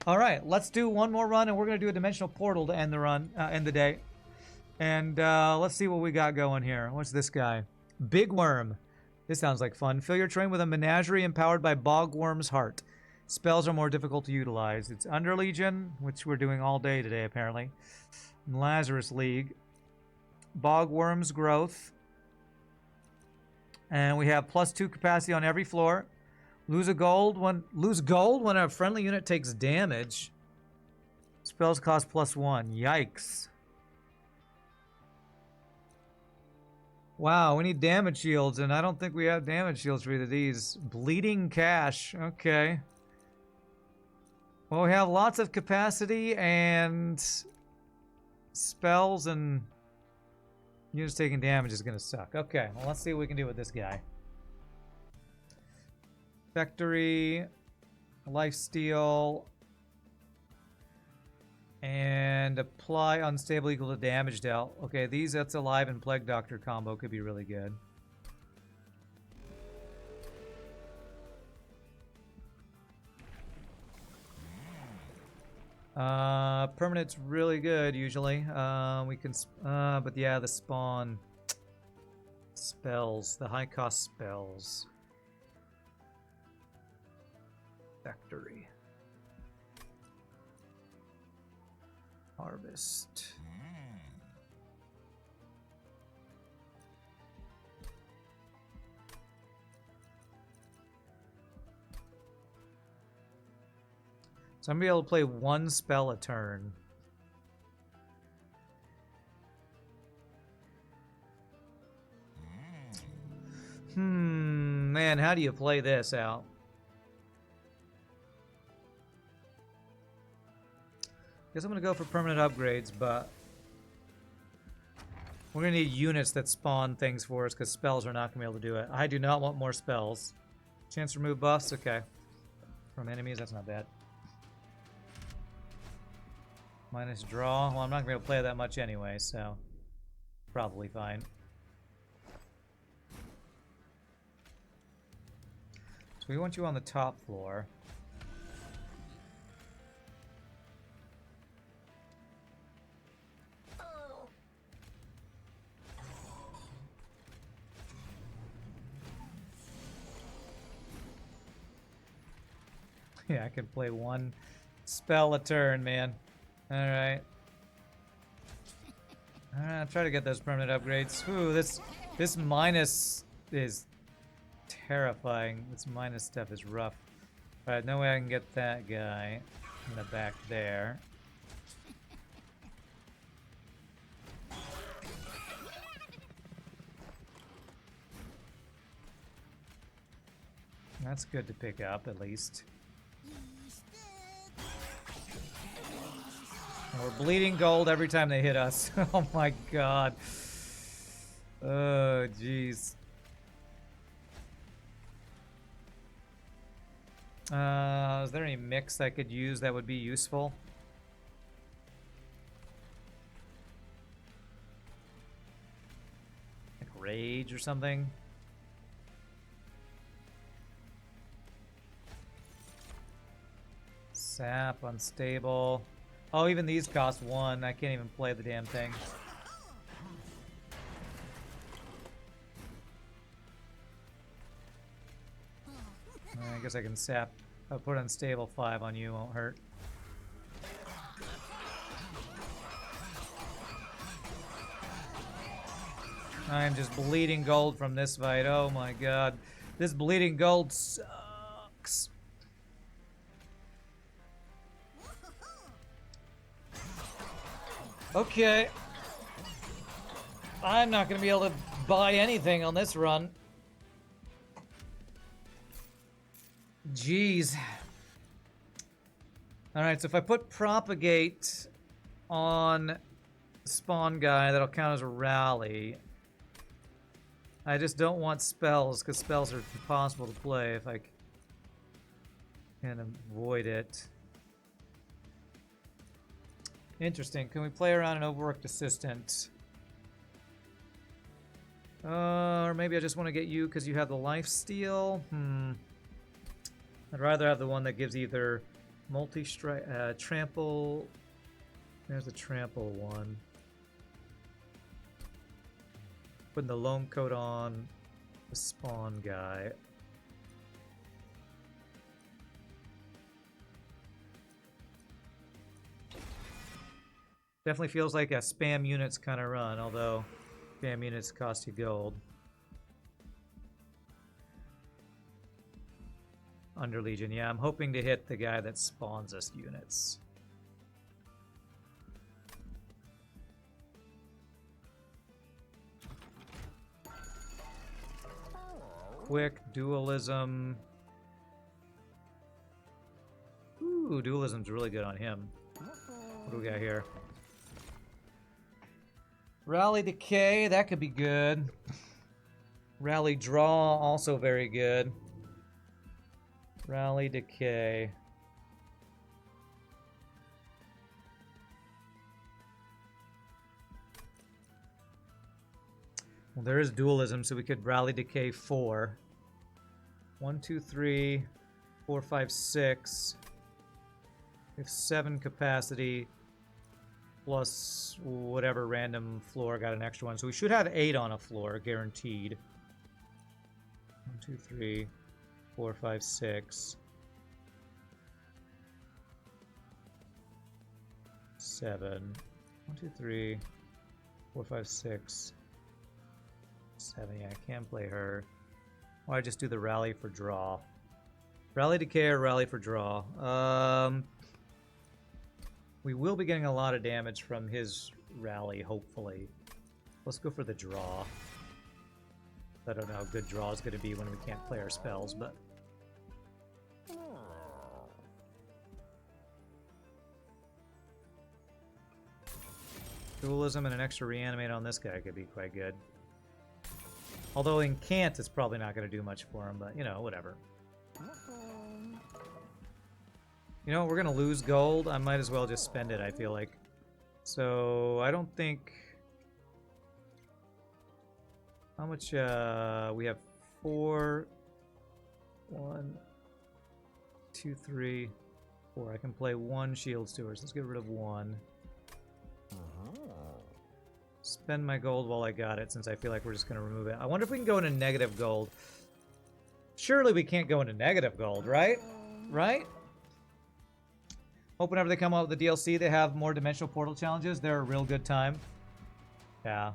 All right, let's do one more run, and we're gonna do a dimensional portal to end the run, end the day. And let's see what we got going here. What's this guy? Big Worm. This sounds like fun. Fill your train with a menagerie empowered by Bogworm's Heart. Spells are more difficult to utilize. It's Underlegion, which we're doing all day today, apparently. Lazarus League. Bogworm's Growth. And we have +2 capacity on every floor. Lose gold when a friendly unit takes damage. Spells cost +1. Yikes. Wow, we need damage shields, and I don't think we have damage shields for either of these. Bleeding Cash. Okay. Well, we have lots of capacity and spells, and units taking damage is going to suck. Okay, well, let's see what we can do with this guy. Factory, Lifesteal, and apply unstable equal to damage dealt. Okay, that's alive and Plague Doctor combo could be really good. Permanent's really good usually. We can, but yeah, the spawn spells, the high cost spells. Factory. Harvest. So I'm gonna be able to play one spell a turn. Man, how do you play this out? Guess I'm gonna go for permanent upgrades, but we're gonna need units that spawn things for us because spells are not gonna be able to do it. I do not want more spells. Chance to remove buffs, okay. From enemies, that's not bad. Minus draw. Well, I'm not gonna be able to play that much anyway, so probably fine. So we want you on the top floor. Yeah, I can play one spell a turn, man. Alright. I'll try to get those permanent upgrades. Ooh, this minus is terrifying. This minus stuff is rough. Alright, no way I can get that guy in the back there. That's good to pick up, at least. And we're bleeding gold every time they hit us. Oh my god. Oh, jeez. Is there any mix I could use that would be useful? Like rage or something? Sap, unstable. Oh, even these cost 1. I can't even play the damn thing. I guess I can sap. I'll put unstable 5 on you, won't hurt. I'm just bleeding gold from this fight. Oh my god. This bleeding gold sucks. Okay. I'm not going to be able to buy anything on this run. Jeez. Alright, so if I put Propagate on Spawn Guy, that'll count as a rally. I just don't want spells, because spells are impossible to play if I can avoid it. Interesting. Can we play around an overworked assistant? Or maybe I just want to get you because you have the lifesteal. I'd rather have the one that gives either Multi-strike, trample. There's the trample one. Putting the loam coat on the spawn guy. Definitely feels like a spam units kind of run, although spam units cost you gold. Underlegion, yeah, I'm hoping to hit the guy that spawns us units. Quick dualism. Ooh, dualism's really good on him. What do we got here? Rally decay, that could be good. Rally draw, also very good. Rally decay. Well, there is dualism, so we could rally decay 4. 1, 2, 3, 4, 5, 6. We have 7 capacity. Plus whatever random floor got an extra one. So we should have 8 on a floor, guaranteed. 1, 2, 3, 4, 5, 6. 7. 1, 2, 3, 4, 5, 6. 7. Yeah, I can play her. Or I just do the rally for draw. Rally decay or rally for draw. We will be getting a lot of damage from his rally, hopefully. Let's go for the draw. I don't know how good draw is going to be when we can't play our spells, but... Dualism and an extra reanimate on this guy could be quite good. Although Incant is probably not going to do much for him, but, you know, whatever. You know, we're going to lose gold. I might as well just spend it, I feel like. So, I don't think... How much, we have 4... 1, 2, 3, 4. I can play 1 Shield Stewards. Let's get rid of 1. Spend my gold while I got it, since I feel like we're just going to remove it. I wonder if we can go into negative gold. Surely we can't go into negative gold, right? Right? Hope whenever they come out with the DLC, they have more dimensional portal challenges. They're a real good time. Yeah.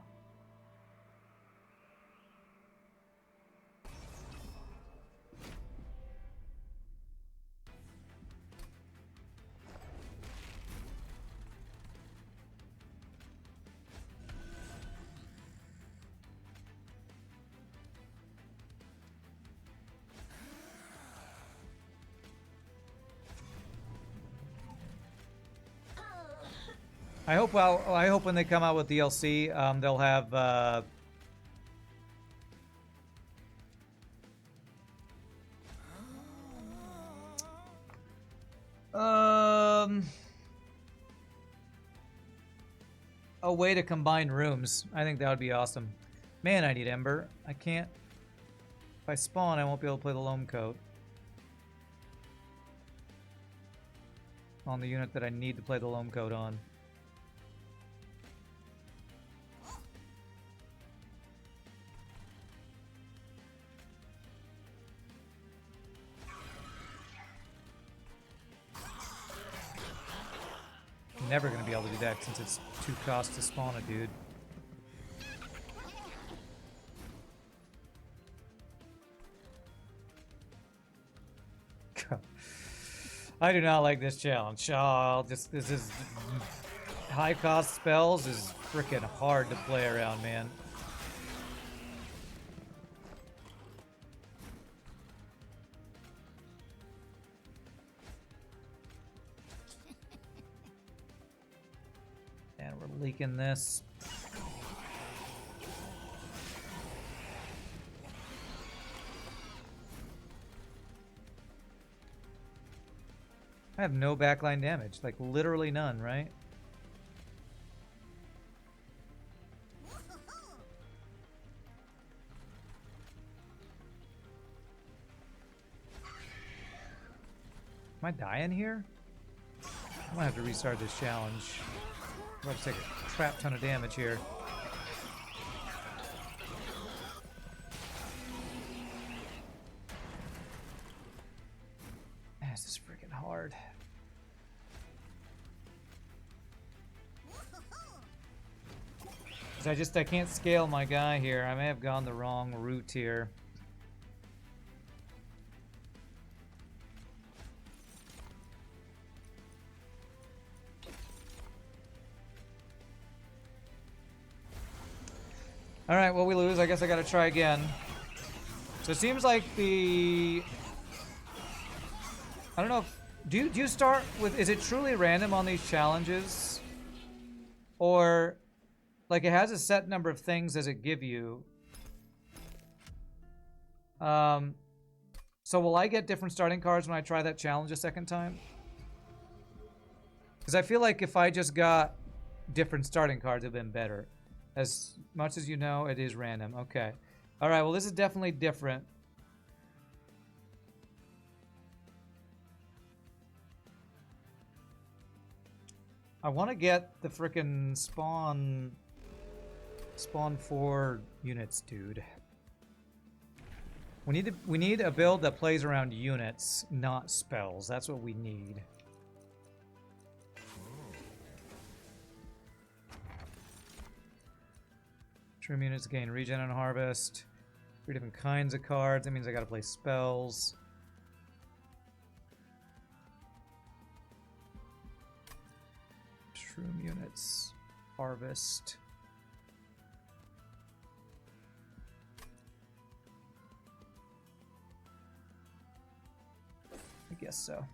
I hope when they come out with DLC, they'll have a way to combine rooms. I think that would be awesome. Man, I need Ember. I can't. If I spawn, I won't be able to play the Loam Coat on the unit that I need to play the Loam Coat on. Never gonna be able to do that since it's 2 costs to spawn a dude. I do not like this challenge. This is high cost spells is freaking hard to play around, man. And we're leaking this. I have no backline damage, like literally none, right? Am I dying here? I might have to restart this challenge. I'm about to take a crap ton of damage here. Man, this is freaking hard. 'Cause I can't scale my guy here. I may have gone the wrong route here. Alright, well, we lose. I guess I gotta try again. So it seems like the... I don't know if... Do you start with... Is it truly random on these challenges? Or... Like, it has a set number of things does it give you. So will I get different starting cards when I try that challenge a second time? Because I feel like if I just got different starting cards, it would have been better. As much as you know, it is random. Okay. Alright, well, this is definitely different. I want to get the frickin' spawn 4 units, dude. We need a build that plays around units, not spells. That's what we need. Trim units gain regen and harvest. 3 different kinds of cards. That means I gotta play spells. Shroom units. Harvest. I guess so.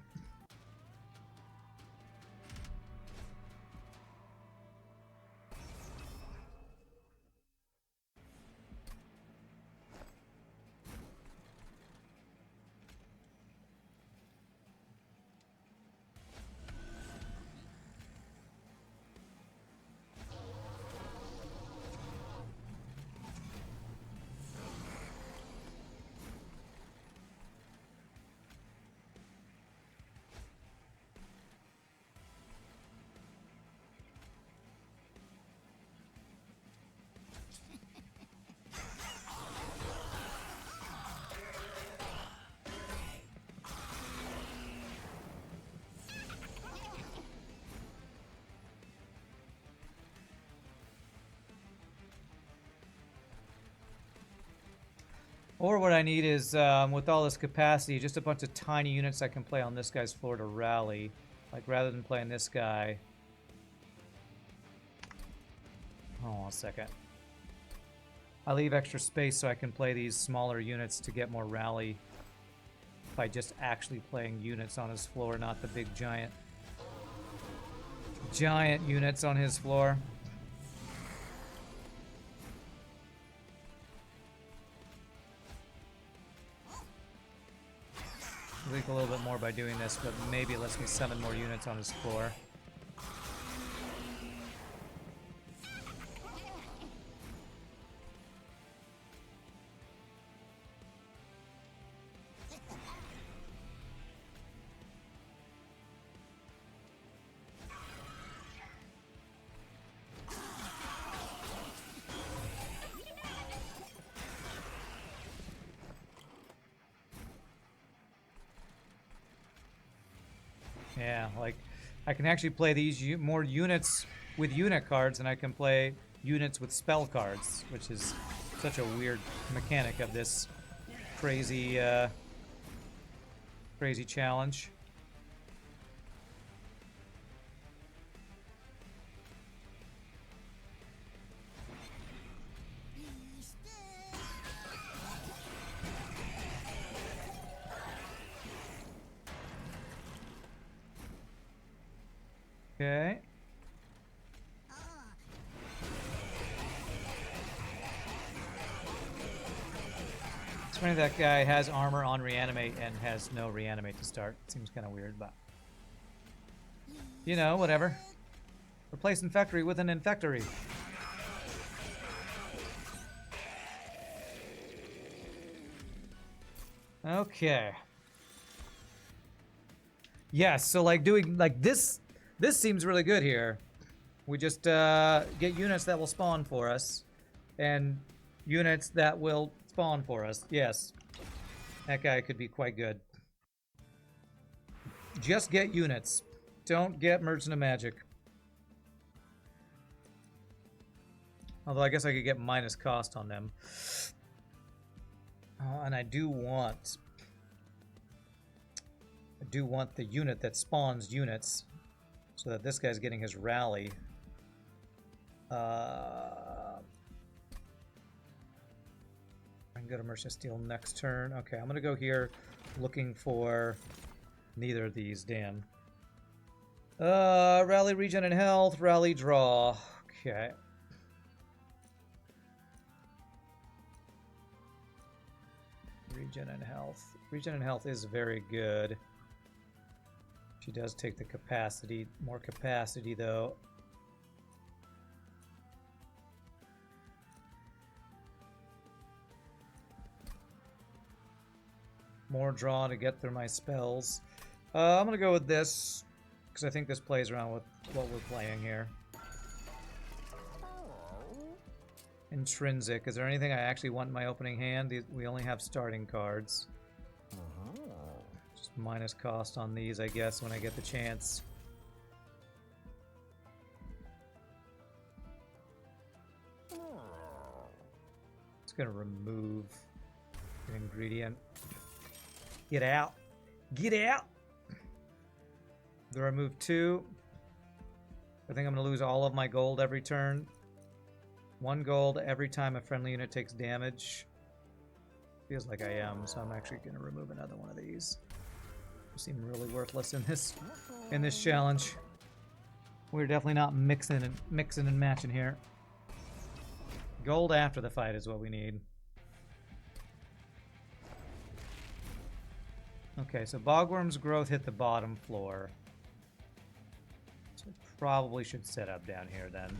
Or what I need is, with all this capacity, just a bunch of tiny units I can play on this guy's floor to rally. Like, rather than playing this guy. Hold on a second. I leave extra space so I can play these smaller units to get more rally. By just actually playing units on his floor, not the big giant units on his floor. I think a little bit more by doing this, but maybe it lets me summon more units on his floor. Yeah, like, I can actually play these more units with unit cards than I can play units with spell cards, which is such a weird mechanic of this crazy, crazy challenge. Okay. It's funny that guy has armor on reanimate and has no reanimate to start. Seems kind of weird, but you know, whatever. Replace Infectory with an Infectory. Okay. Yes, so like doing like this This seems really good here. We just get units that will spawn for us. And units that will spawn for us. Yes. That guy could be quite good. Just get units. Don't get Merchant of Magic. Although I guess I could get minus cost on them. And I do want the unit that spawns units so that this guy's getting his rally. I can go to Merchant Steel next turn. Okay, I'm gonna go here looking for neither of these, damn. Rally, regen, and health, rally, draw. Okay. Regen and health. Regen and health is very good. She does take the capacity, more capacity though. More draw to get through my spells. I'm gonna go with this because I think this plays around with what we're playing here. Intrinsic. Is there anything I actually want in my opening hand? We only have starting cards. Just minus cost on these, I guess, when I get the chance. It's gonna remove an ingredient. Get out. Get out! Do I remove 2? I think I'm gonna lose all of my gold every turn. 1 gold every time a friendly unit takes damage. Feels like I am, so I'm actually going to remove another one of these. They seem really worthless in this challenge. We're definitely not mixing and matching here. Gold after the fight is what we need. Okay, so Bogworm's growth hit the bottom floor. So it probably should set up down here then.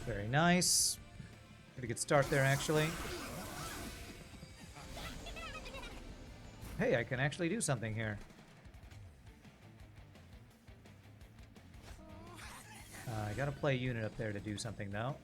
Very nice. Pretty good start there, actually. Hey, I can actually do something here. I gotta play a unit up there to do something, though.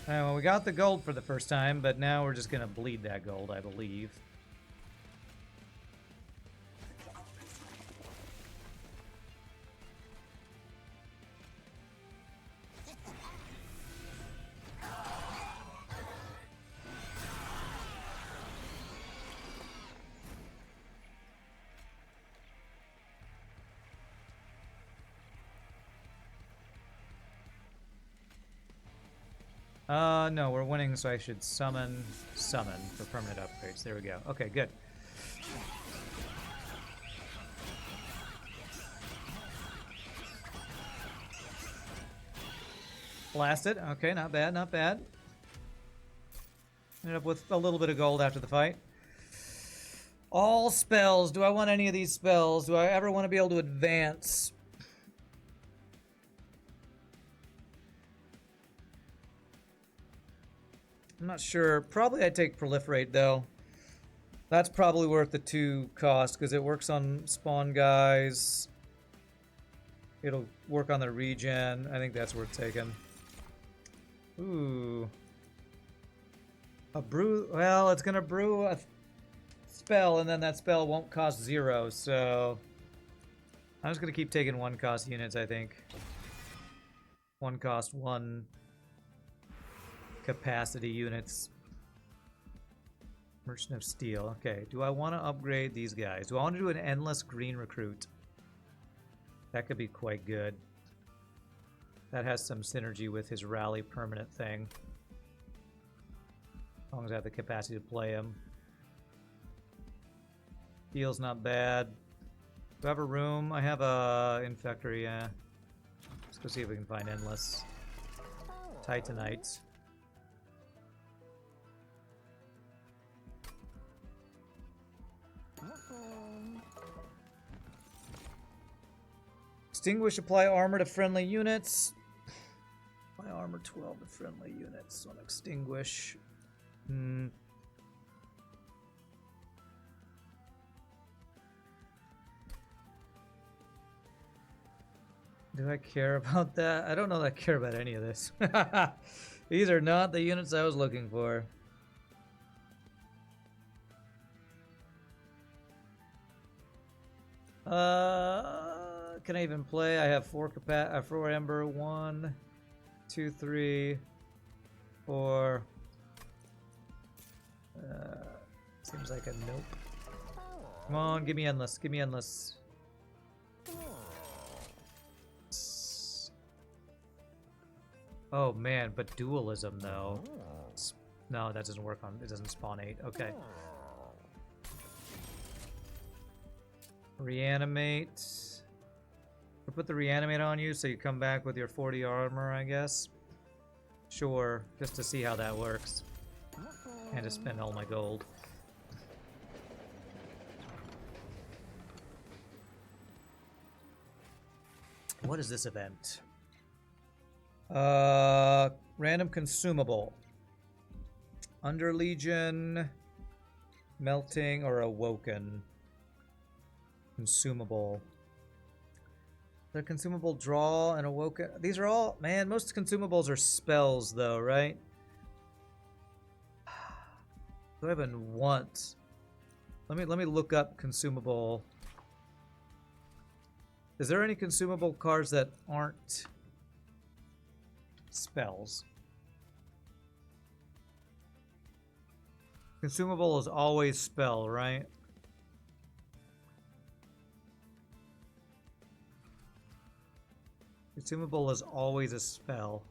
Well, we got the gold for the first time, but now we're just going to bleed that gold, I believe. No, we're winning, so I should summon for permanent upgrades. There we go. Okay, good. Blasted. Okay, not bad, not bad. Ended up with a little bit of gold after the fight. All spells. Do I want any of these spells? Do I ever want to be able to advance? I'm not sure. Probably I'd take Proliferate, though. That's probably worth the 2 cost, because it works on spawn guys. It'll work on the regen. I think that's worth taking. Ooh. A brew... Well, it's going to brew a spell, and then that spell won't cost 0, so... I'm just going to keep taking 1 cost units, I think. 1 cost, 1... capacity units. Merchant of Steel. Okay, do I want to upgrade these guys? Do I want to do an endless green recruit? That could be quite good. That has some synergy with his rally permanent thing. As long as I have the capacity to play him. Heal's not bad. Do I have a room? I have a Infector, yeah. Let's go see if we can find Endless. Titanite. Extinguish, apply armor to friendly units. Apply armor 12 to friendly units on extinguish. Do I care about that? I don't know that I care about any of this. These are not the units I was looking for. Can I even play? I have 4 Ember. 1, 2, 3, 4. Seems like a nope. Come on, give me Endless. Give me Endless. Oh man, but dualism though. No, that doesn't work on. It doesn't spawn 8. Okay. Reanimate. We'll put the reanimate on you so you come back with your 40 armor, I guess. Sure, just to see how that works. And to spend all my gold. What is this event? Random consumable. Underlegion, melting, or awoken. Consumable. The consumable draw and awoken. These are all, man, most consumables are spells though, right? Do I even want? Let me look up consumable. Is there any consumable cards that aren't spells? Consumable is always spell, right? Consumable is always a spell.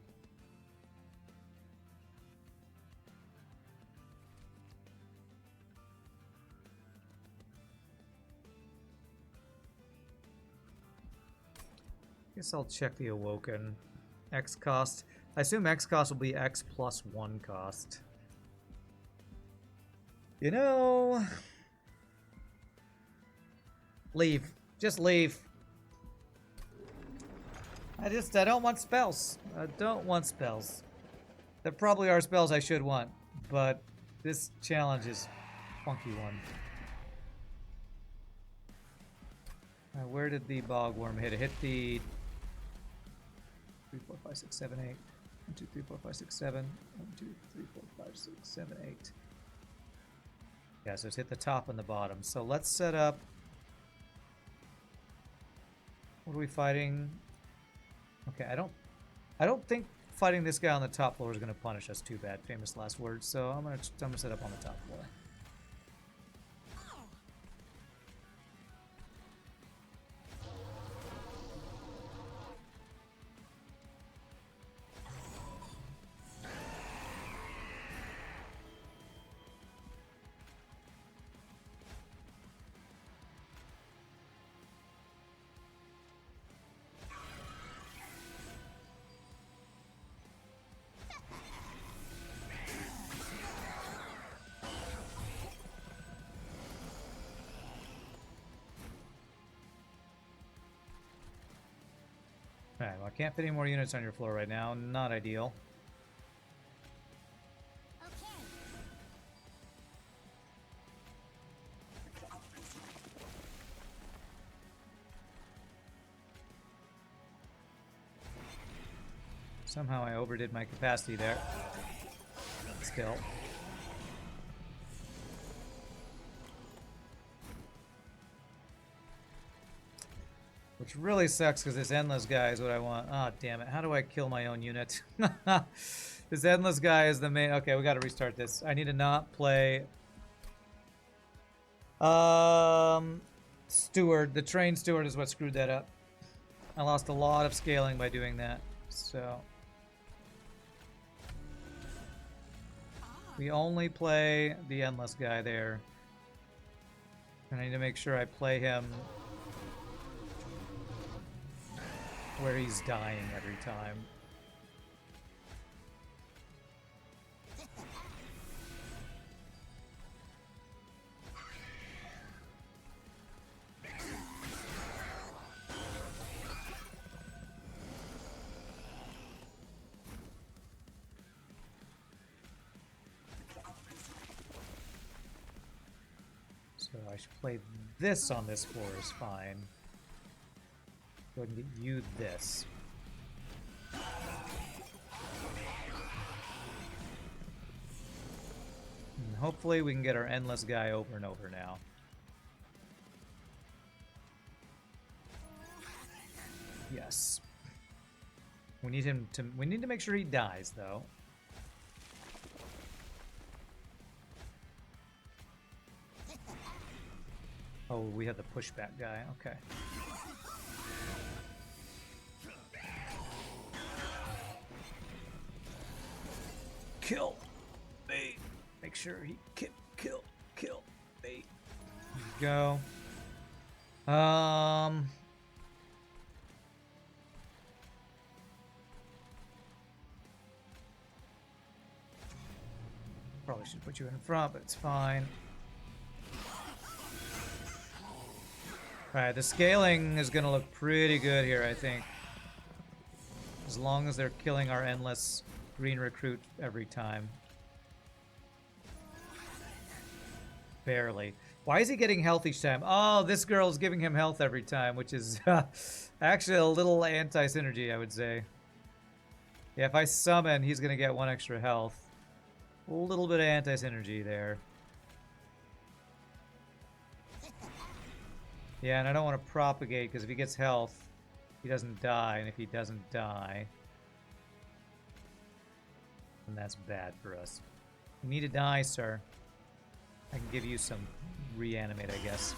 Guess I'll check the Awoken. X cost. I assume X cost will be X plus 1 cost. You know... Leave. Just leave. I don't want spells. I don't want spells. There probably are spells I should want, but this challenge is a funky one. Where did the bogworm hit? It hit the 3, 4, 5, 6, 7, 8. 1, 2, 3, 4, 5, 6, 7. 1, 2, 3, 4, 5, 6, 7, 8. Yeah, so it's hit the top and the bottom. So let's set up. What are we fighting? Okay, I don't think fighting this guy on the top floor is going to punish us too bad. Famous last words. So I'm gonna set up on the top floor. Alright, well, I can't fit any more units on your floor right now. Not ideal. Okay. Somehow I overdid my capacity there. Still. Which really sucks because this endless guy is what I want. Oh, damn it. How do I kill my own unit? This endless guy is the main... Okay, we got to restart this. I need to not play... Steward. The train steward is what screwed that up. I lost a lot of scaling by doing that. So we only play the Endless guy there. And I need to make sure I play him where he's dying every time. So I should play this on this floor is fine. Go ahead and get you this. And hopefully we can get our Endless guy over and over now. Yes. We need him to. We need to make sure he dies, though. Oh, we have the pushback guy. Okay. Kill me. Make sure he kill me. There you go. Probably should put you in front, but it's fine. Alright, the scaling is gonna look pretty good here, I think. As long as they're killing our Endless green recruit every time. Barely. Why is he getting health each time? Oh, this girl's giving him health every time, which is actually a little anti-synergy, I would say. Yeah, if I summon, he's gonna get 1 extra health. A little bit of anti-synergy there. Yeah, and I don't want to propagate, because if he gets health, he doesn't die, and if he doesn't die, then that's bad for us. You need to die, sir. I can give you some reanimate, I guess.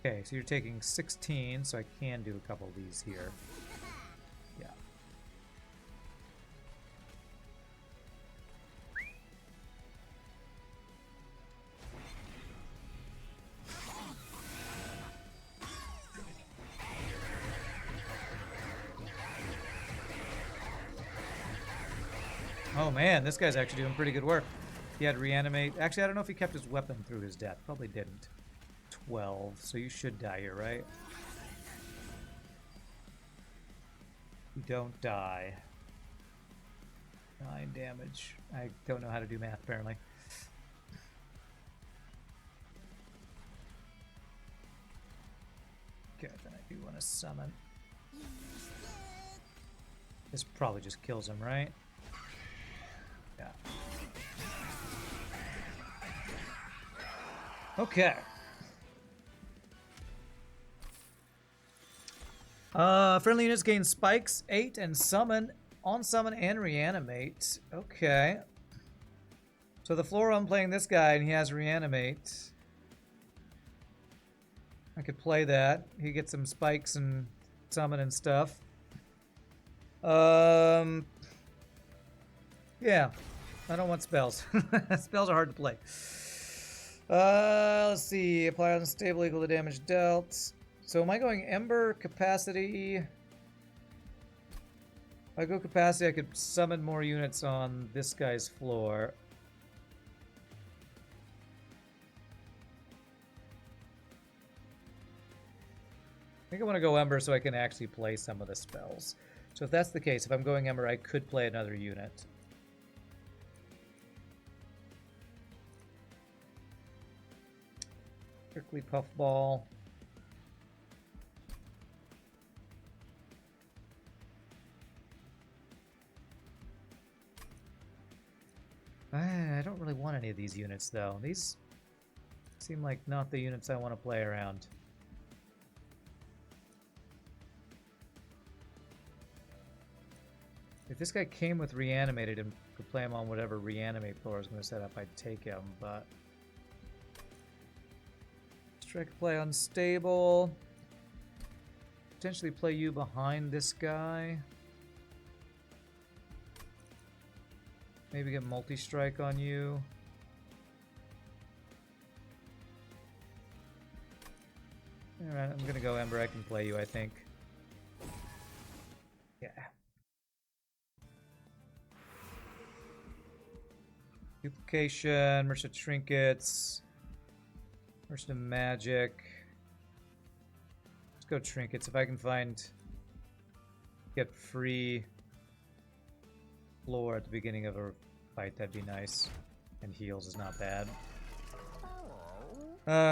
Okay, so you're taking 16, so I can do a couple of these here. Yeah. Oh man, this guy's actually doing pretty good work. He had reanimate. Actually, I don't know if he kept his weapon through his death. Probably didn't. 12, so you should die here, right? You don't die. 9 damage. I don't know how to do math, apparently. Okay, then I do want to summon. This probably just kills him, right? Yeah. Okay. Friendly units gain spikes 8 and summon, on summon and reanimate. Okay. So the floor I'm playing this guy and he has reanimate. I could play that. He gets some spikes and summon and stuff. Yeah. I don't want spells. Spells are hard to play. Let's see. Apply unstable equal to damage dealt. So am I going Ember capacity? If I go capacity, I could summon more units on this guy's floor. I think I want to go Ember so I can actually play some of the spells. So if that's the case, if I'm going Ember, I could play another unit. Prickly Puffball. I don't really want any of these units, though. These seem like not the units I want to play around. If this guy came with reanimated and could play him on whatever reanimate Thor was going to set up, I'd take him, but... Strike play unstable. Potentially play you behind this guy. Maybe get multi-strike on you. Alright, I'm gonna go Ember. I can play you, I think. Yeah. Duplication, Merchant Trinkets, Merchant Magic. Let's go Trinkets. If I can get free floor at the beginning of a fight, that'd be nice. And heals is not bad.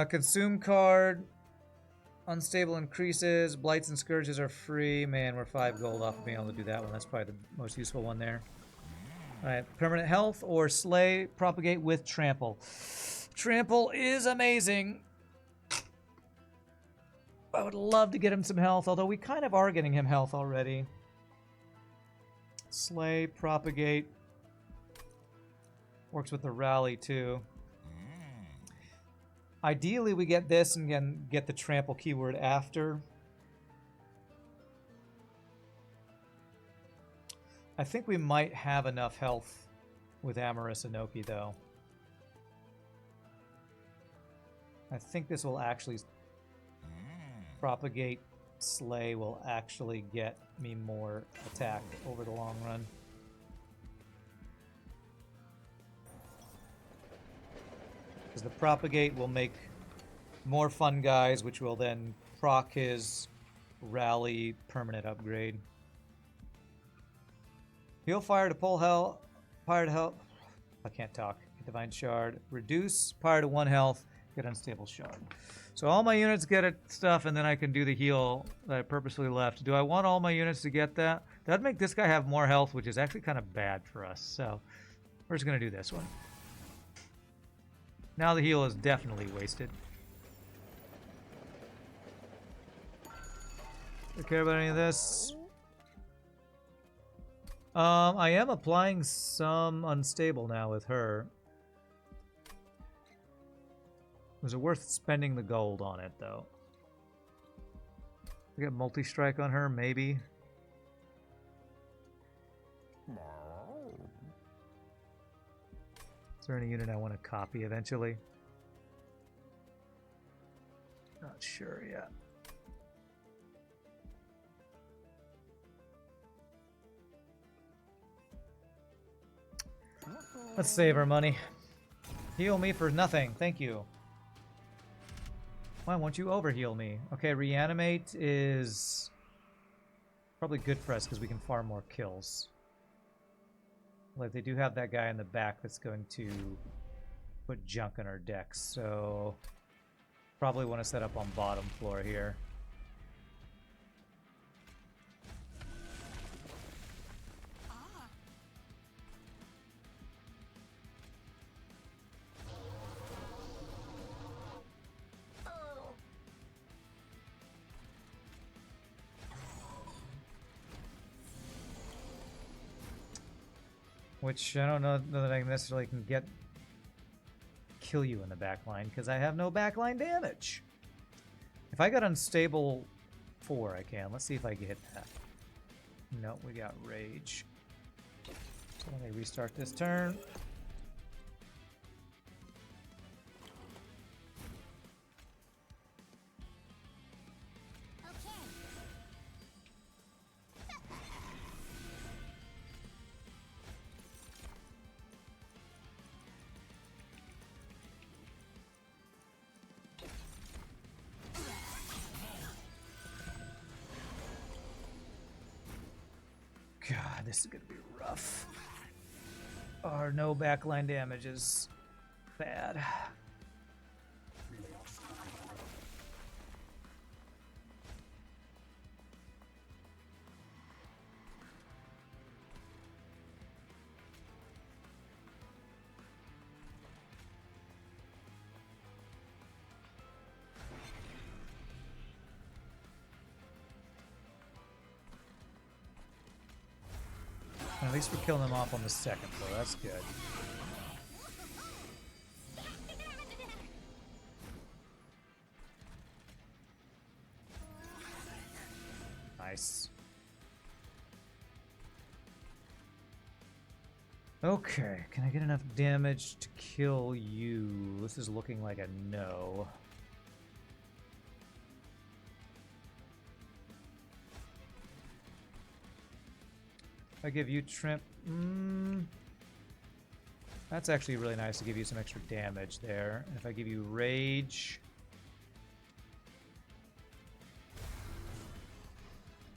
Consume card. Unstable increases. Blights and Scourges are free. Man, we're 5 gold off of being able to do that one. That's probably the most useful one there. Alright, permanent health or slay, propagate with trample. Trample is amazing. I would love to get him some health, although we kind of are getting him health already. Slay, propagate. Works with the rally too. Ideally we get this and then get the trample keyword after. I think we might have enough health with Amorous Inoki though. I think this will actually propagate slay will actually get me more attack over the long run. Because the propagate will make more fun guys, which will then proc his rally permanent upgrade. Heal fire to pull hell, fire to health. I can't talk. Divine shard. Reduce fire to 1 health. Get unstable shard. So all my units get it stuff, and then I can do the heal that I purposely left. Do I want all my units to get that? That'd make this guy have more health, which is actually kind of bad for us. So we're just gonna do this one. Now the heal is definitely wasted. Do I care about any of this? I am applying some unstable now with her. Was it worth spending the gold on it, though? I get multi-strike on her, maybe. Is there any unit I want to copy eventually? Not sure yet. Let's save our money. Heal me for nothing. Thank you. Why won't you overheal me? Okay, reanimate is probably good for us because we can farm more kills. Like they do have that guy in the back that's going to put junk on our decks, so probably want to set up on bottom floor here. Which I don't know that I necessarily can kill you in the back line because I have no backline damage. If I got unstable 4, I can. Let's see if I can hit that. No, we got rage. So let me restart this turn. God, this is gonna be rough. Our no backline damage is bad. At least we're killing them off on the second floor. That's good. Nice. Okay, can I get enough damage to kill you? This is looking like a no. I give you trimp. That's actually really nice to give you some extra damage there. And if I give you rage,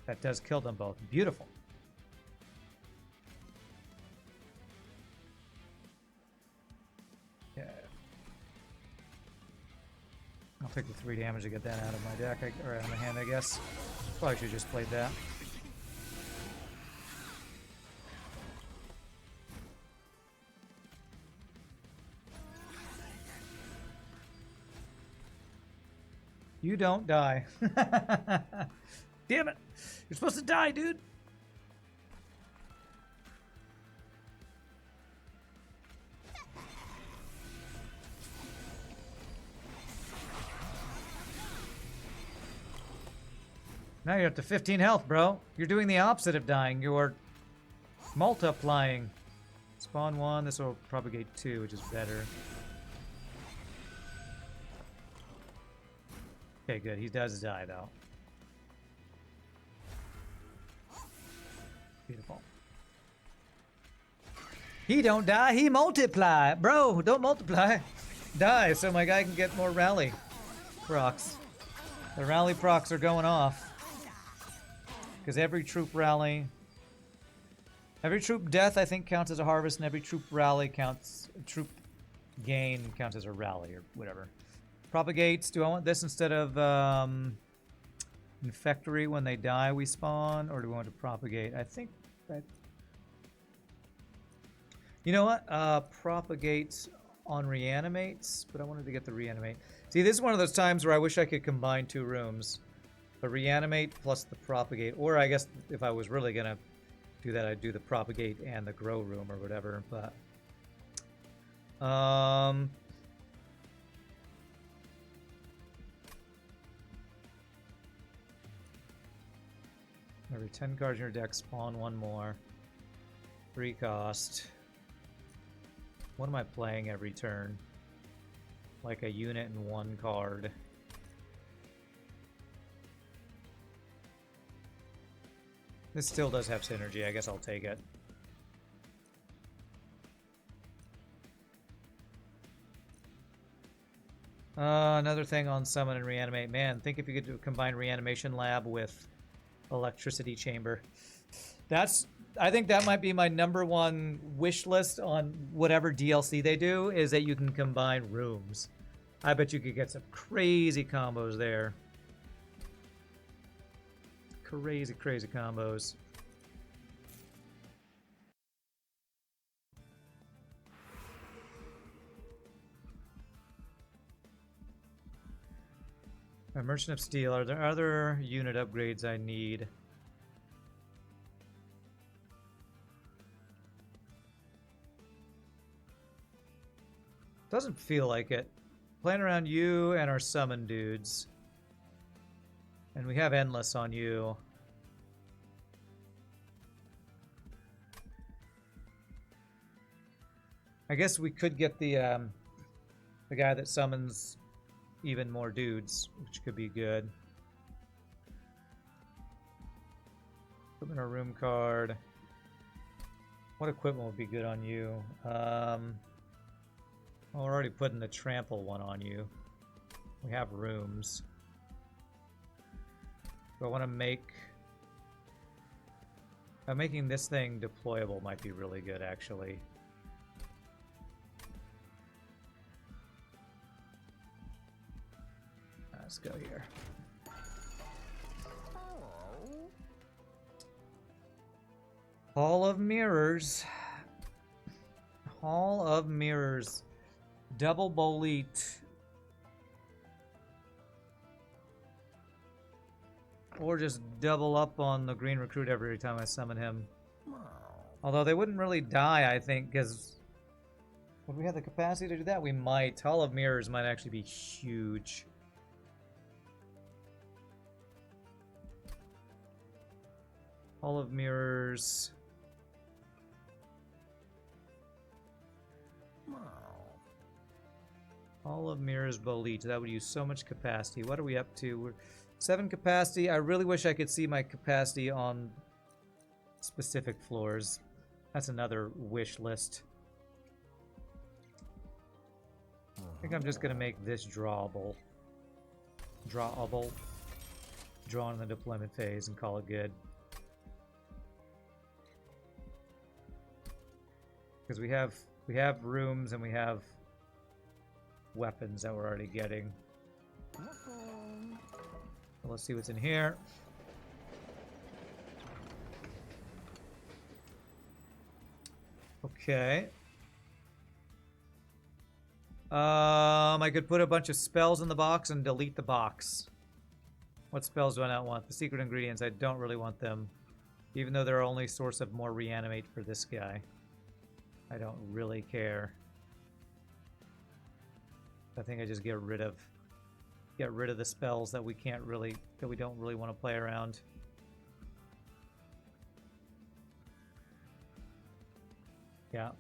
that does kill them both. Beautiful. Yeah. I'll take the 3 damage to get that out of my deck, or out of my hand, I guess. Probably should have just played that. You don't die. Damn it. You're supposed to die, dude. Now you're up to 15 health, bro. You're doing the opposite of dying. You're multiplying. Spawn 1. This will propagate 2, which is better. Okay, good. He does die, though. Beautiful. He don't die, he multiply. Bro, don't multiply. Die, so my guy can get more rally procs. The rally procs are going off. Because every troop rally... Every troop death, I think, counts as a harvest, and every troop rally counts... Troop gain counts as a rally, or whatever. Propagates. Do I want this instead of Infectory when they die we spawn? Or do we want to propagate? I think that... You know what? Propagates on reanimates, but I wanted to get the reanimate. See, this is one of those times where I wish I could combine 2 rooms. The reanimate plus the propagate. Or I guess if I was really going to do that, I'd do the propagate and the grow room or whatever. But... Every 10 cards in your deck, spawn 1 more. 3 cost. What am I playing every turn? Like a unit and 1 card. This still does have synergy. I guess I'll take it. Another thing on summon and reanimate. Man, think if you could combine reanimation lab with electricity chamber. I think that might be my #1 wish list on whatever DLC they do, is that you can combine rooms. I bet you could get some crazy combos there. Crazy, crazy combos. A Merchant of Steel. Are there other unit upgrades I need? Doesn't feel like it. Playing around you and our summon dudes. And we have Endless on you. I guess we could get the guy that summons even more dudes, which could be good. Equipment or room card. What equipment would be good on you? Well, we're already putting the trample one on you. We have rooms. Do I want to make... making this thing deployable might be really good, actually. Let's go here. Hall of Mirrors. Hall of Mirrors. Double Bolete. Or just double up on the green recruit every time I summon him. Although they wouldn't really die, I think, because would we have the capacity to do that? We might. Hall of Mirrors might actually be huge. Hall of Mirrors. Hall of Mirrors Bolete. That would use so much capacity. What are we up to? We're 7 capacity. I really wish I could see my capacity on specific floors. That's another wish list. I think I'm just going to make this drawable. Drawable. Draw in the deployment phase and call it good. Because we have rooms and we have weapons that we're already getting. So let's see what's in here. Okay. I could put a bunch of spells in the box and delete the box. What spells do I not want? The secret ingredients, I don't really want them. Even though they're our only source of more reanimate for this guy. I don't really care. I think I just get rid of the spells that we don't really want to play around. Yeah.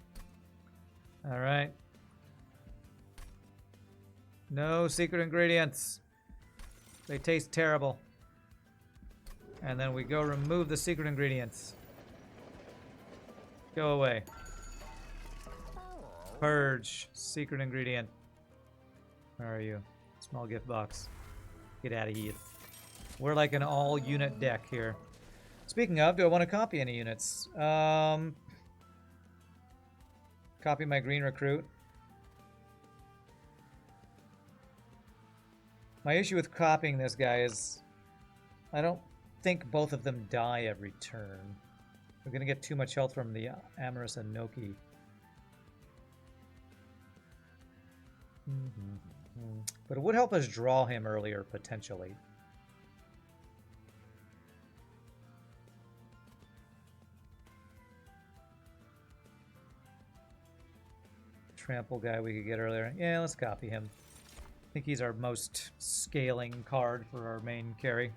All right. No secret ingredients. They taste terrible. And then we go remove the secret ingredients. Go away. Purge. Secret ingredient. Where are you? Small gift box. Get out of here. We're like an all-unit deck here. Speaking of, do I want to copy any units? Copy my green recruit. My issue with copying this guy is I don't think both of them die every turn. We're going to get too much health from the Amorous Anoki. But it would help us draw him earlier, potentially. Trample guy we could get earlier. Yeah, let's copy him. I think he's our most scaling card for our main carry.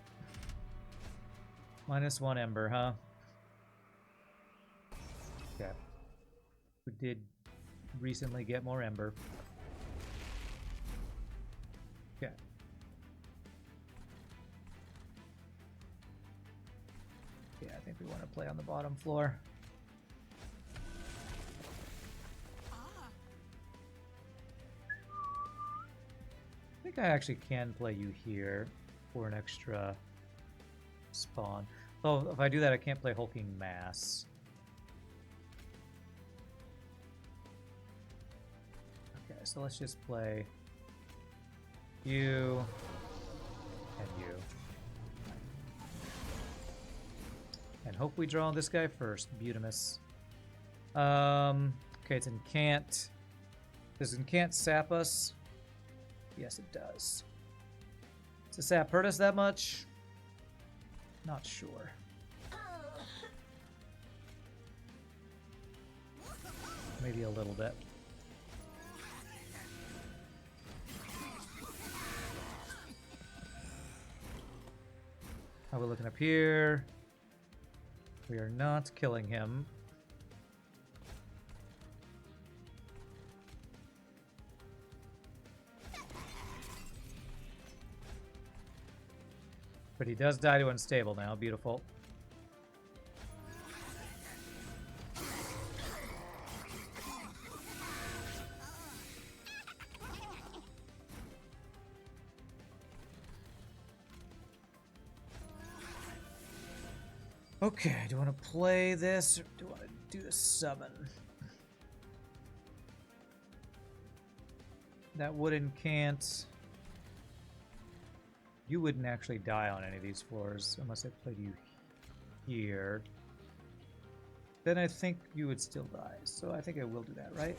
-1 Ember, huh? Okay. We did recently get more Ember. Okay. Yeah, I think we want to play on the bottom floor. I think I actually can play you here for an extra spawn. Oh, if I do that, I can't play Hulking Mass. Okay, so let's just play you and you. And hope we draw this guy first, Butimus. Okay, it's Incant. Does Incant sap us? Yes, it does. Does the sap hurt us that much? Not sure. Maybe a little bit. How are we looking up here? We are not killing him. But he does die to unstable now. Beautiful. Okay, do I want to play this or do I want to do a summon? That wooden can't. You wouldn't actually die on any of these floors unless I played you here. Then I think you would still die. So I think I will do that, right?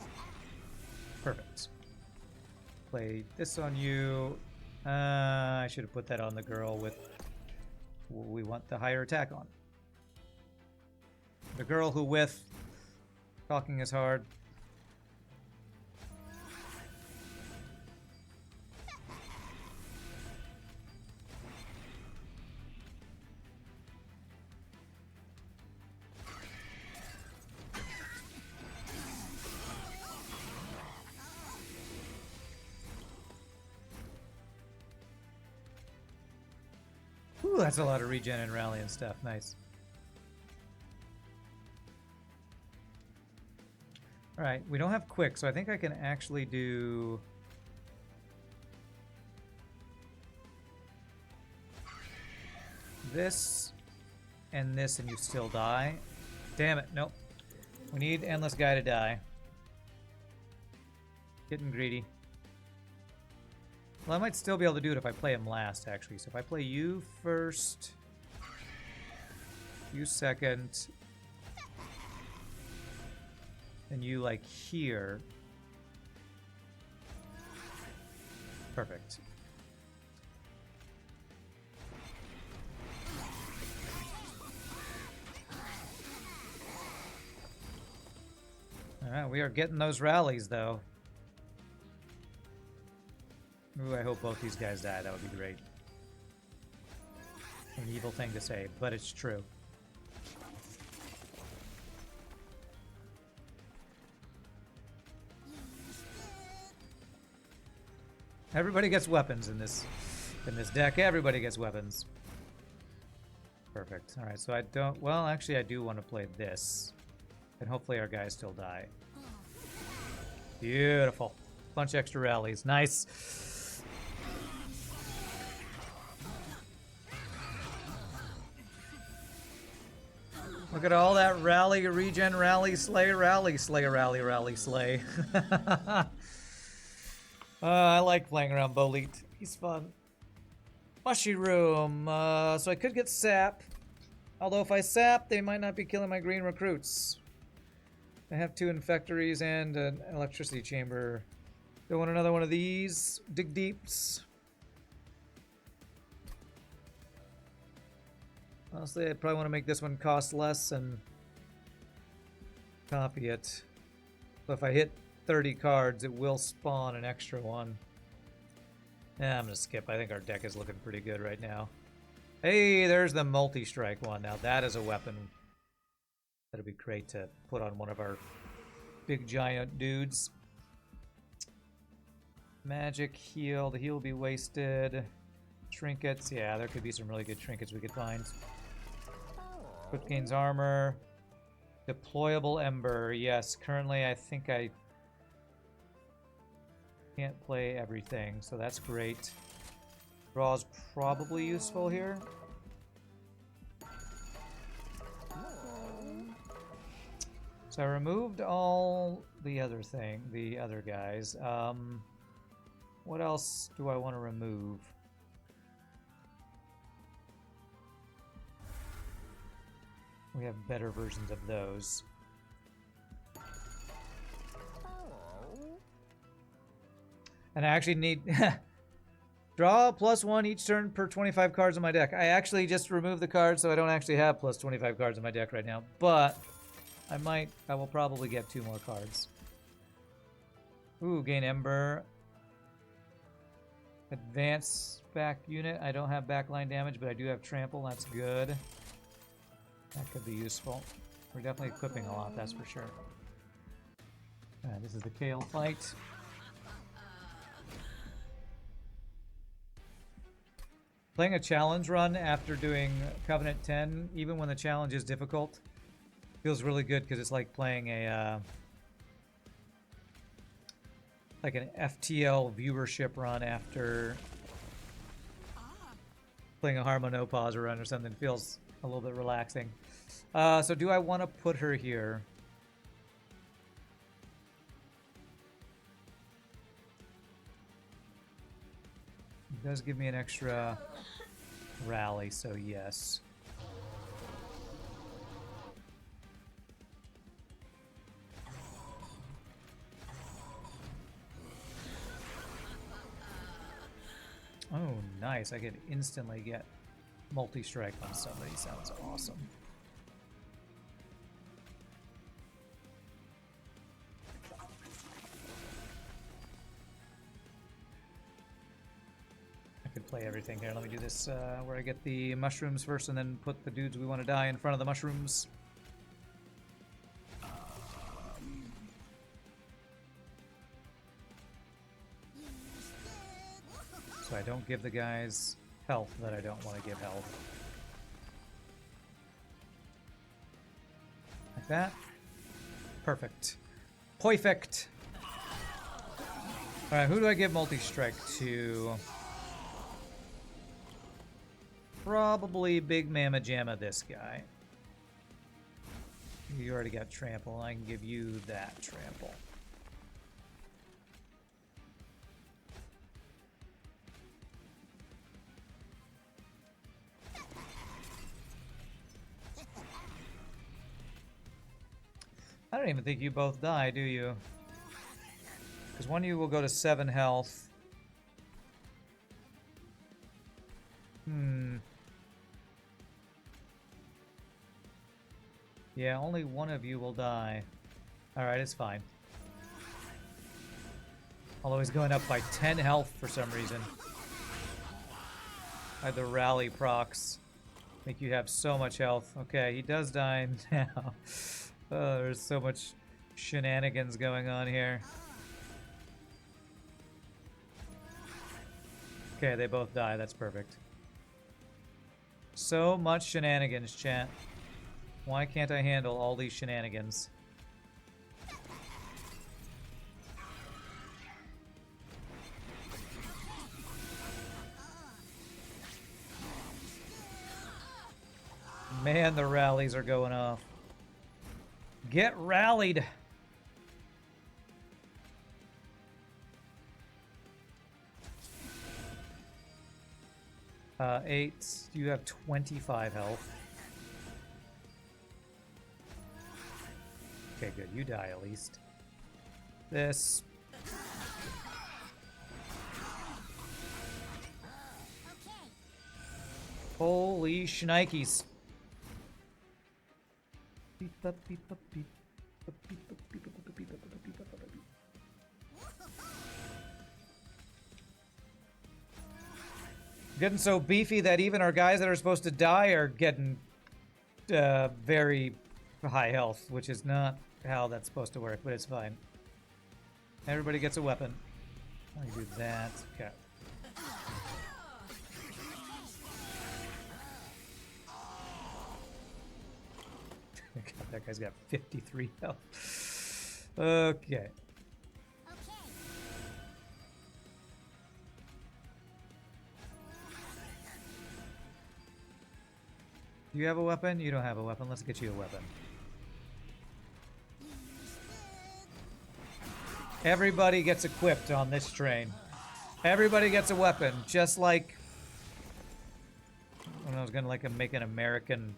Perfect. Play this on you. I should have put that on the girl with we want the higher attack on. The girl who with talking is hard. Ooh, that's a lot of regen and rally and stuff. Nice. Alright, we don't have quick, so I think I can actually do... this and this, and you still die. Damn it, nope. We need Endless Guy to die. Getting greedy. Well, I might still be able to do it if I play him last, actually. So if I play you first, you second, and you, like, here. Perfect. Alright, we are getting those rallies, though. Ooh, I hope both these guys die. That would be great. An evil thing to say, but it's true. Everybody gets weapons in this deck. Everybody gets weapons. Perfect. All right, so I don't... Well, actually, I do want to play this. And hopefully our guys still die. Beautiful. Bunch extra rallies. Nice. Look at all that rally, regen, rally, slay, rally, slay, rally, rally, slay. I like playing around Boleet. He's fun. Mushy Room. So I could get sap. Although if I sap, they might not be killing my green recruits. I have 2 infectories and an electricity chamber. Don't want another one of these. Dig deeps. Honestly, I probably want to make this one cost less and copy it. So if I hit 30 cards, it will spawn an extra one. Yeah, I'm going to skip. I think our deck is looking pretty good right now. Hey, there's the multi-strike one. Now that is a weapon. That'd be great to put on one of our big giant dudes. Magic, heal. The heal will be wasted. Trinkets. Yeah, there could be some really good trinkets we could find. Quick gains armor. Deployable Ember. Yes, currently I think I can't play everything, so that's great. Draw's probably useful here. So I removed all the other guys. What else do I want to remove? We have better versions of those. And I actually need... Draw +1 each turn per 25 cards in my deck. I actually just removed the cards, so I don't actually have plus 25 cards in my deck right now. But I will probably get 2 more cards. Ooh, gain Ember. Advance back unit. I don't have backline damage, but I do have trample. That's good. That could be useful. We're definitely equipping a lot, that's for sure. This is the Kale fight. Playing a challenge run after doing Covenant 10, even when the challenge is difficult, feels really good because it's like playing a like an FTL viewership run after playing a Harmonopause run or something. It feels a little bit relaxing. So do I want to put her here? It does give me an extra rally, so yes. Oh, nice. I could instantly get multi-strike on somebody. Sounds awesome. play everything here. Let me do this where I get the mushrooms first and then put the dudes we want to die in front of the mushrooms. So I don't give the guys health that I don't want to give health. Like that. Perfect. Perfect. Alright, who do I give multi-strike to? Probably Big Mama Jamma this guy. You already got trample, I can give you that trample. I don't even think you both die, do you? Because one of you will go to 7 health. Yeah, only one of you will die. Alright, it's fine. Although he's going up by 10 health for some reason. I had the rally procs. Make you have so much health. Okay, he does die now. Oh, there's so much shenanigans going on here. Okay, they both die. That's perfect. So much shenanigans, chat. Why can't I handle all these shenanigans? Man, the rallies are going off. Get rallied! 8. You have 25 health. Okay, good. You die at least. This. Holy shnikes. Getting so beefy that even our guys that are supposed to die are getting very high health, which is not how that's supposed to work, but it's fine. Everybody gets a weapon. I do that. Okay. God, that guy's got 53 health. Okay. Do you have a weapon? You don't have a weapon. Let's get you a weapon. Everybody gets equipped on this train. Everybody gets a weapon, just like when I was gonna make an American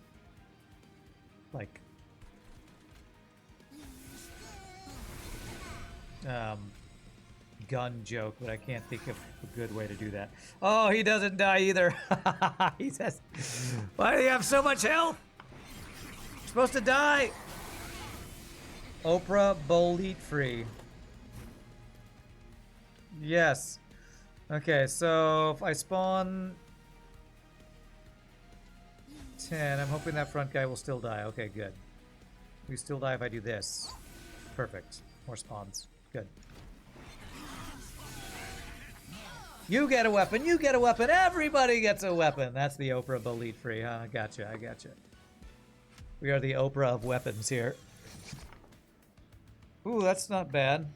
gun joke, but I can't think of a good way to do that. Oh, he doesn't die either. He says, why do you have so much health? You're supposed to die. Oprah Bolete free. Yes. Okay, so if I spawn 10, I'm hoping that front guy will still die. Okay, good. We still die if I do this. Perfect. More spawns. Good. You get a weapon, you get a weapon, everybody gets a weapon. That's the Oprah Bolete free, huh? I gotcha, I gotcha. We are the Oprah of weapons here. Ooh, that's not bad.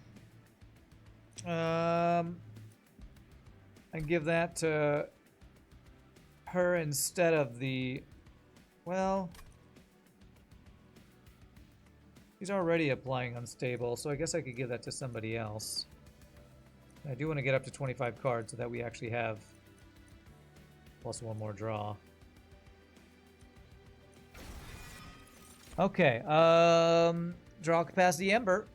I give that to her instead of the... Well... He's already applying unstable, so I guess I could give that to somebody else. I do want to get up to 25 cards so that we actually have plus one more draw. Okay, draw capacity Ember.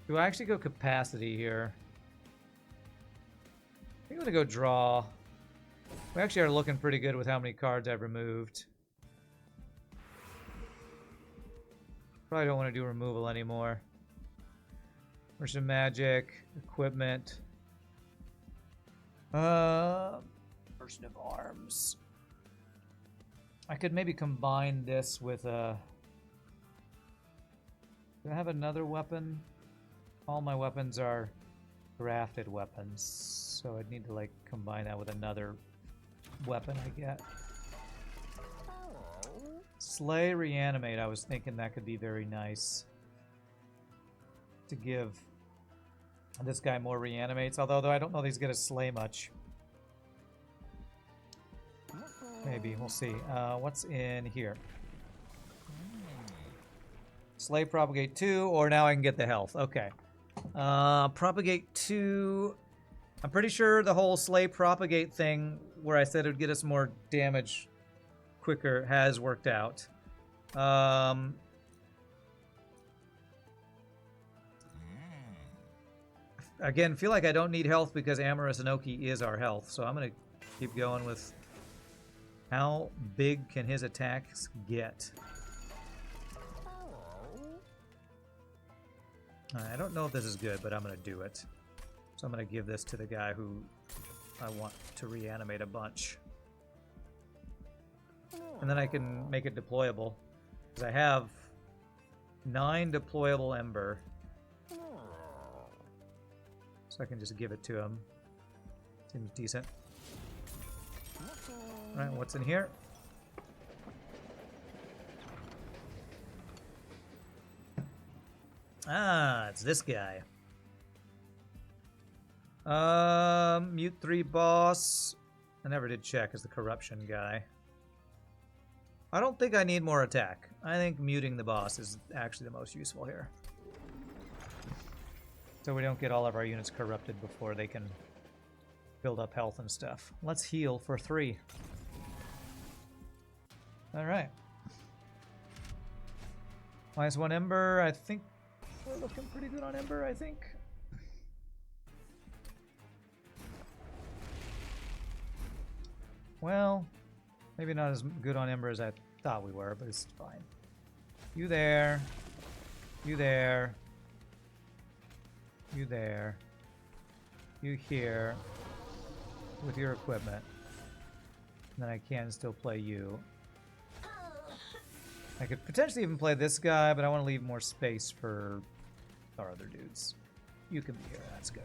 Do I actually go capacity here? I think I'm gonna go draw. We actually are looking pretty good with how many cards I've removed. Probably don't want to do removal anymore. Merchant magic, equipment. Merchant of arms. I could maybe combine this with a... Do I have another weapon? All my weapons are crafted weapons, so I'd need to like combine that with another weapon I get. Slay, reanimate. I was thinking that could be very nice to give this guy more reanimates, although I don't know that he's gonna slay much. Maybe, we'll see. What's in here? Slay, propagate 2, or now I can get the health. Okay. Propagate 2. I'm pretty sure the whole slay propagate thing where I said it would get us more damage quicker has worked out. Again, feel like I don't need health because Amorous Inoki is our health, so I'm going to keep going with how big can his attacks get. I don't know if this is good, but I'm going to do it. So I'm going to give this to the guy who I want to reanimate a bunch. And then I can make it deployable. Because I have 9 deployable Ember. So I can just give it to him. Seems decent. Alright, what's in here? Ah, it's this guy. Mute 3 boss. I never did check as the corruption guy. I don't think I need more attack. I think muting the boss is actually the most useful here. So we don't get all of our units corrupted before they can build up health and stuff. Let's heal for 3. Alright. -1 Ember. I think we're looking pretty good on Ember, I think. Well, maybe not as good on Ember as I thought we were, but it's fine. You there. You there. You there. You here. With your equipment. And then I can still play you. I could potentially even play this guy, but I want to leave more space for our other dudes. You can be here, that's good.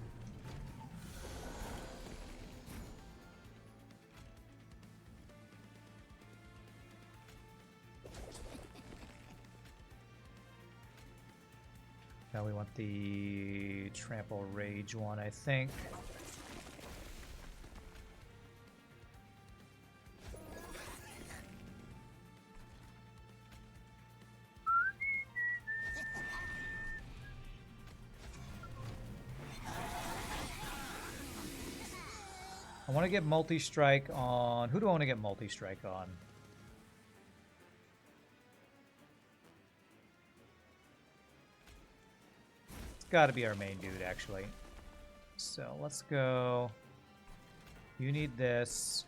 Now we want the Trample Rage one, I think. I want to get multi-strike on... Who do I want to get multi-strike on? It's got to be our main dude, actually. So let's go... You need this.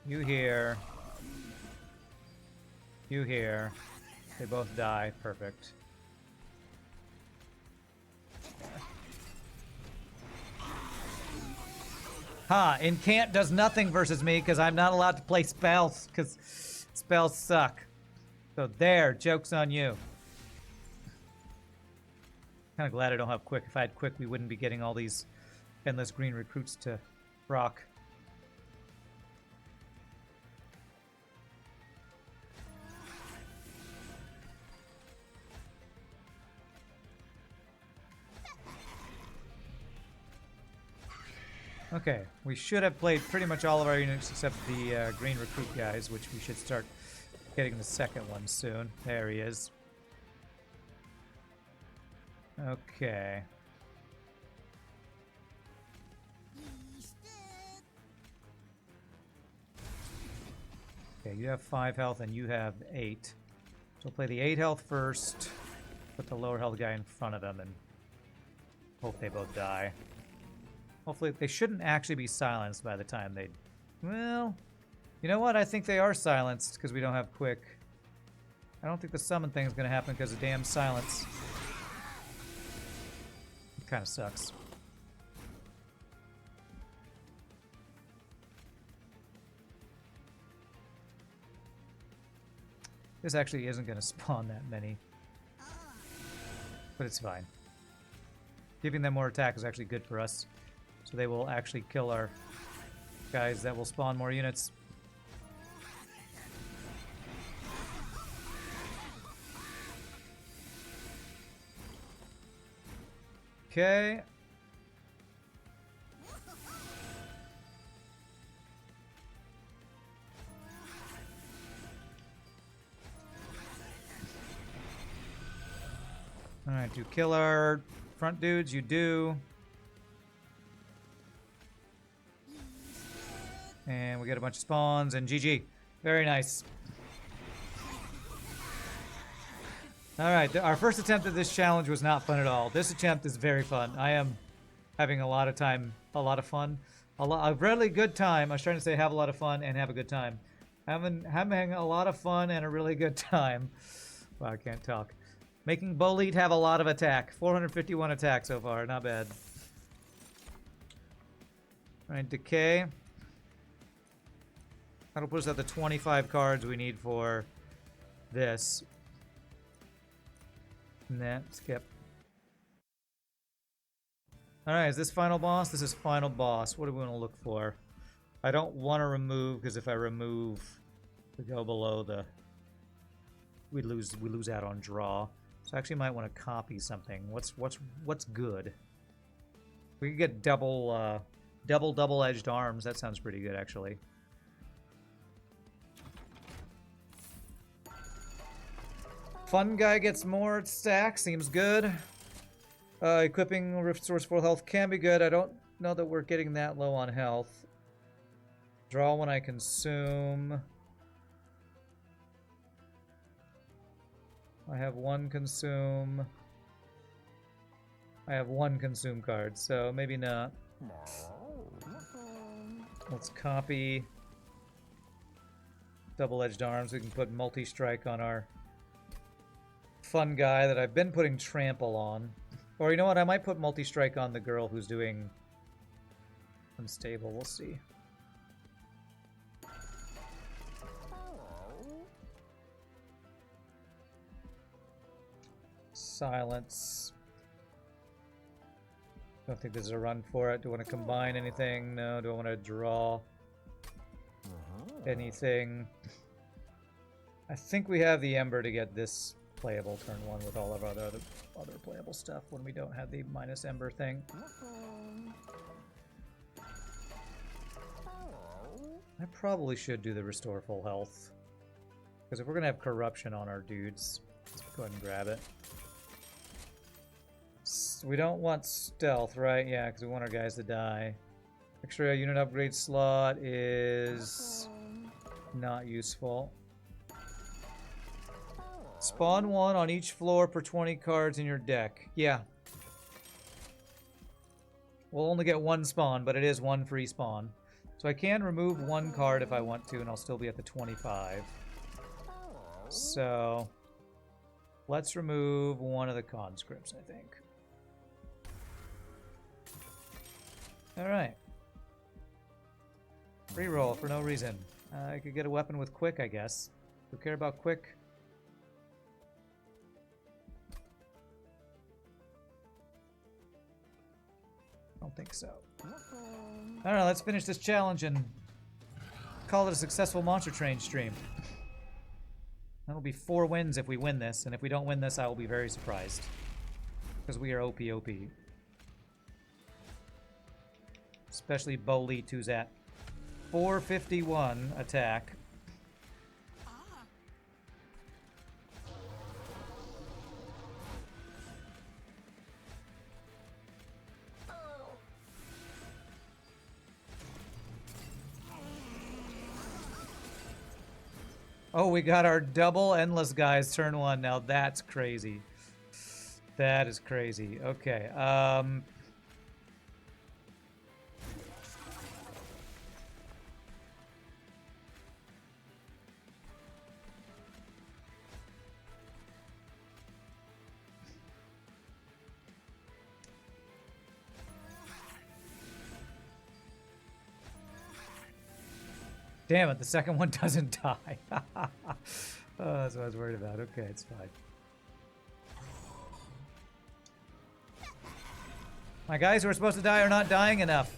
You here. You here. They both die. Perfect. Ha! Incant does nothing versus me because I'm not allowed to play spells because spells suck. So there, joke's on you. Kind of glad I don't have Quick. If I had Quick, we wouldn't be getting all these endless green recruits to rock. Okay, we should have played pretty much all of our units except the green recruit guys, which we should start getting the second one soon. There he is. Okay. Okay, you have 5 health and you have 8. So we'll play the 8 health first, put the lower health guy in front of him, and hope they both die. Hopefully, they shouldn't actually be silenced by the time they... Well, you know what? I think they are silenced because we don't have Quick. I don't think the summon thing is going to happen because of damn silence. It kind of sucks. This actually isn't going to spawn that many. But it's fine. Giving them more attack is actually good for us. So they will actually kill our guys that will spawn more units. Okay. Alright, do you kill our front dudes? You do. And we get a bunch of spawns and GG. Very nice. Alright, our first attempt at this challenge was not fun at all. This attempt is very fun. I am having a lot of fun. A really good time. I was trying to say have a lot of fun and have a good time. Having a lot of fun and a really good time. Wow, I can't talk. Making Boleat have a lot of attack. 451 attack so far. Not bad. Alright, Decay. That'll put us at the 25 cards we need for this. Nah, skip. Alright, is this final boss? This is final boss. What do we want to look for? I don't want to remove, because if I remove, we go below the... We lose out on draw. So I actually might want to copy something. What's good? We could get double-edged arms. That sounds pretty good, actually. Fun guy gets more stack. Seems good. Equipping Rift Swords full health can be good. I don't know that we're getting that low on health. Draw when I consume. I have one consume. I have one consume card, so maybe not. Let's copy double-edged arms. We can put multi-strike on our fun guy that I've been putting trample on. Or you know what? I might put multi-strike on the girl who's doing unstable. We'll see. Silence. Don't think there's a run for it. Do I want to combine anything? No. Do I want to draw anything? I think we have the Ember to get this playable turn 1 with all of our other playable stuff when we don't have the minus Ember thing. I probably should do the restore full health. Because if we're going to have corruption on our dudes, let's go ahead and grab it. We don't want stealth, right? Yeah, because we want our guys to die. Extra unit upgrade slot is not useful. Spawn 1 on each floor per 20 cards in your deck. Yeah. We'll only get 1 spawn, but it is 1 free spawn. So I can remove 1 card if I want to, and I'll still be at the 25. So let's remove 1 of the conscripts, I think. Alright. Free roll for no reason. I could get a weapon with quick, I guess. Who care about quick? I don't think so. Alright, let's finish this challenge and call it a successful Monster Train stream. That'll be 4 wins if we win this, and if we don't win this, I will be very surprised. Because we are OP. Especially Boleat, who's at 451 attack. Oh, we got our double endless guys turn 1. Now that's crazy. That is crazy. Okay. Damn it, the second one doesn't die. Oh, that's what I was worried about. Okay, it's fine. My guys who are supposed to die are not dying enough.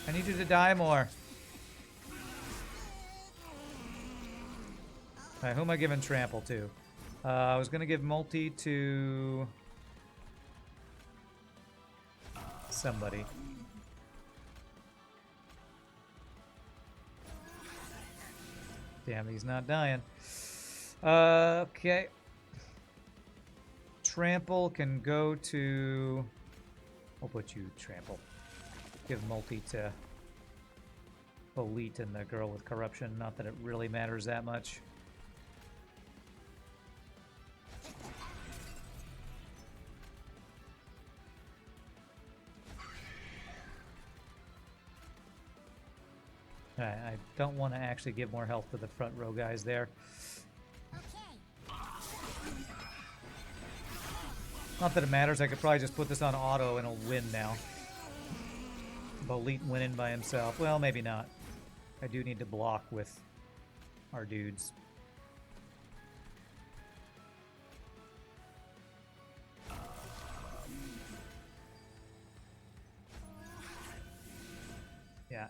I need you to die more. Alright, who am I giving trample to? I was gonna give multi to somebody. Damn, he's not dying. Okay. Trample can go to... I'll put you trample. Give multi to Elite and the girl with corruption. Not that it really matters that much. I don't want to actually give more health to the front row guys there. Not that it matters. I could probably just put this on auto and it'll win now. Elite winning by himself. Well, maybe not. I do need to block with our dudes. Yeah.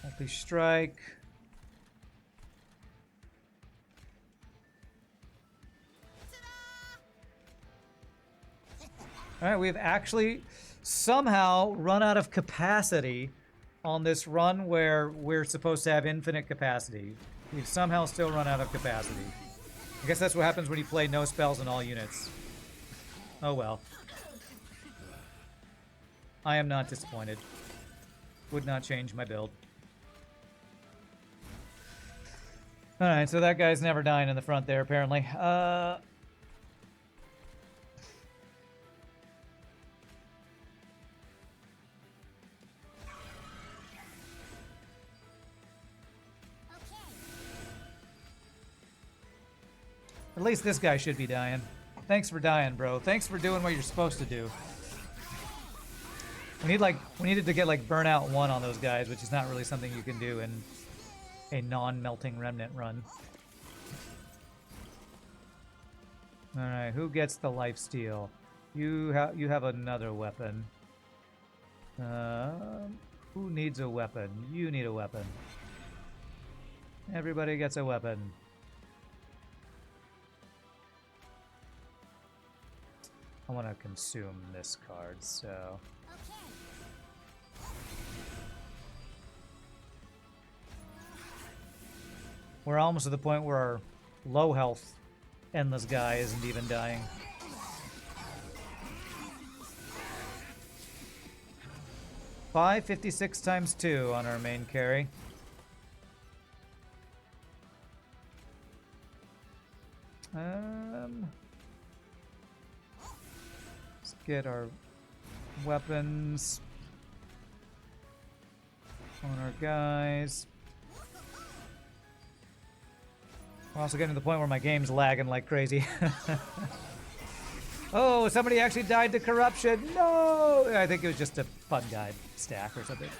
Multi-strike. All right, we've actually somehow run out of capacity on this run where we're supposed to have infinite capacity. We've somehow still run out of capacity. I guess that's what happens when you play no spells in all units. Oh well. I am not disappointed. Would not change my build. Alright, so that guy's never dying in the front there, apparently. At least this guy should be dying. Thanks for dying, bro. Thanks for doing what you're supposed to do. We needed to get like burnout 1 on those guys, which is not really something you can do in a non-melting remnant run. All right, who gets the lifesteal? You have another weapon. Who needs a weapon? You need a weapon. Everybody gets a weapon. I want to consume this card, so... We're almost to the point where our low health endless guy isn't even dying. $556 times 2 on our main carry. Let's get our weapons on our guys. I'm also getting to the point where my game's lagging like crazy. Oh, somebody actually died to corruption. No! I think it was just a fun guide stack or something.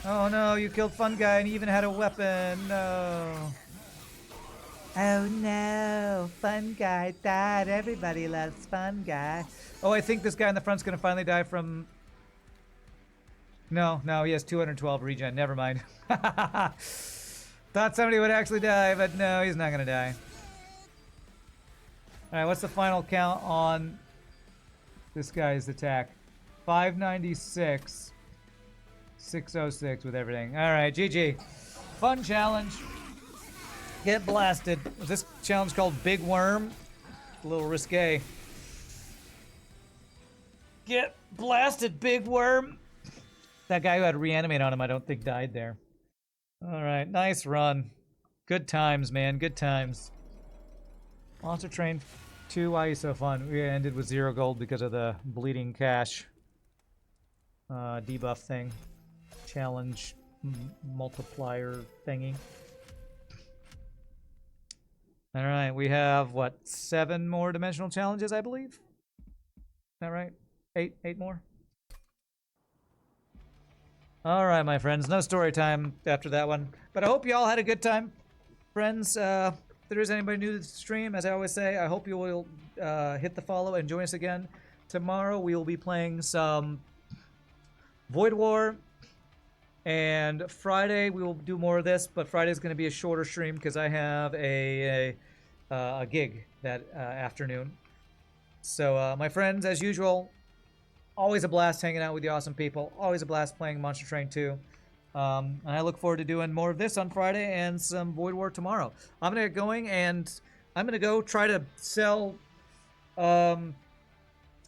Oh no, you killed Fun Guy and he even had a weapon. No. Oh no, Fun Guy died. Everybody loves Fun Guy. Oh, I think this guy in the front's gonna finally die from... No, he has 212 regen. Never mind. Thought somebody would actually die, but no, he's not gonna die. Alright, what's the final count on this guy's attack? 596. 606 with everything. Alright, GG. Fun challenge. Get blasted. Was this challenge called Big Worm? A little risque. Get blasted, Big Worm. That guy who had reanimate on him, I don't think died there. Alright, nice run. Good times, man. Good times. Monster Train 2, why are you so fun? We ended with 0 gold because of the bleeding cash. debuff thing. Challenge multiplier thingy. All right, we have, what, 7 more dimensional challenges, I believe? Is that right? 8 more? All right, my friends, no story time after that one. But I hope you all had a good time. Friends, if there is anybody new to the stream, as I always say, I hope you will hit the follow and join us again. Tomorrow we will be playing some Void War, and Friday we will do more of this, but Friday's going to be a shorter stream because I have a gig that afternoon. So, my friends, as usual, always a blast hanging out with you awesome people. Always a blast playing Monster Train 2. And I look forward to doing more of this on Friday and some Void War tomorrow. I'm going to get going, and I'm going to go try to sell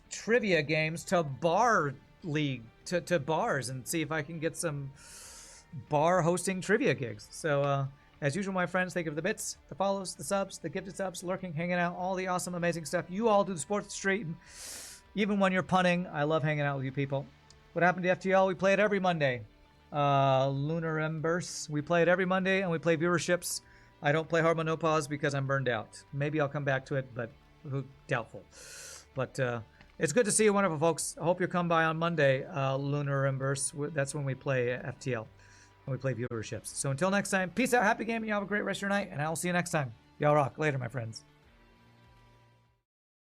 trivia games to bar league, to bars, and see if I can get some bar hosting trivia gigs. So, as usual, my friends, thank you for the bits, the follows, the subs, the gifted subs, lurking, hanging out, all the awesome, amazing stuff. You all do the sports street. Even when you're punning, I love hanging out with you people. What happened to FTL? We play it every Monday. Lunar Embers. We play it every Monday, and we play viewerships. I don't play Hard Mode No Pause because I'm burned out. Maybe I'll come back to it, but doubtful. But it's good to see you, wonderful folks. I hope you'll come by on Monday, Lunar Embers. That's when we play FTL, when we play viewerships. So until next time, peace out, happy gaming. You have a great rest of your night, and I'll see you next time. Y'all rock. Later, my friends.